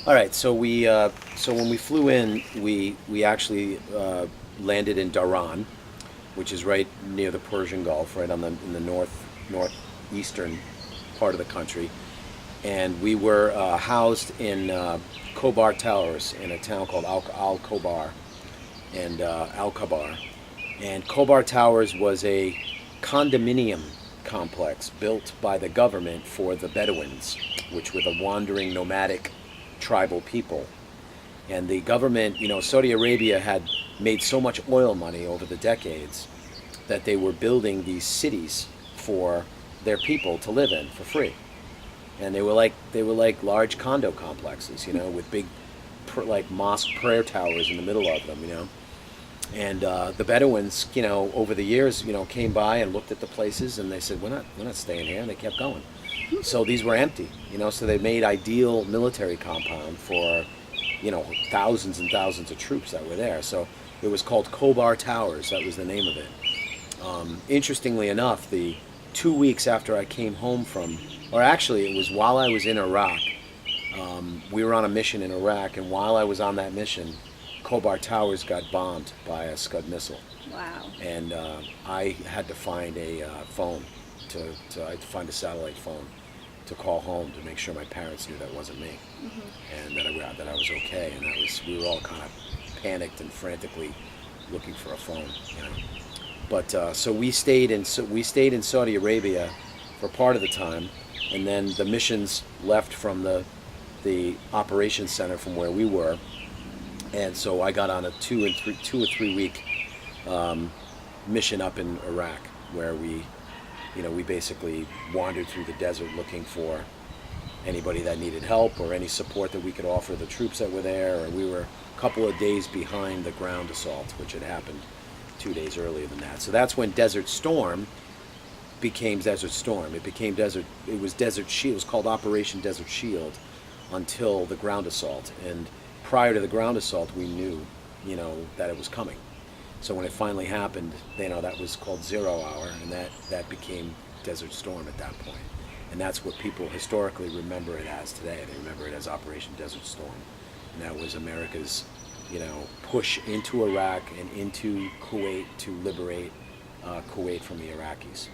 All right, so when we flew in, we actually landed in Dhahran, which is right near the Persian Gulf, right on the in the northeastern part of the country, and we were housed in Khobar Towers in a town called Al Khobar and Al Khabar. And Khobar Towers was a condominium complex built by the government for the Bedouins, which were the wandering nomadic tribal people. And the government, Saudi Arabia had made so much oil money over the decades that they were building these cities for their people to live in for free. And they were like large condo complexes, with big like mosque prayer towers in the middle of them. And the Bedouins, over the years, came by and looked at the places, and they said, "We're not staying here," and they kept going. So these were empty, so they made ideal military compound for, thousands and thousands of troops that were there. So it was called Khobar Towers. That was the name of it. Interestingly enough, the 2 weeks after I came home from, or actually it was while I was in Iraq, we were on a mission in Iraq, and while I was on that mission, Khobar Towers got bombed by a Scud missile, Wow. and I had to find a phone I had to find a satellite phone to call home to make sure my parents knew that wasn't me, and that I was okay, and we were all kind of panicked and frantically looking for a phone, But so we stayed in Saudi Arabia for part of the time, and then the missions left from the operations center from where we were, and so I got on a 2 or 3 week mission up in Iraq, where we basically wandered through the desert looking for anybody that needed help or any support that we could offer the troops that were there. Or we were a couple of days behind the ground assault, which had happened 2 days earlier than that. So that's when Desert Storm became Desert Storm. It became Desert. It was Desert Shield. It was called Operation Desert Shield until the ground assault. And prior to the ground assault, we knew, that it was coming. So when it finally happened, that was called 0 Hour, and that became Desert Storm at that point. And that's what people historically remember it as today. They remember it as Operation Desert Storm. And that was America's, push into Iraq and into Kuwait to liberate Kuwait from the Iraqis.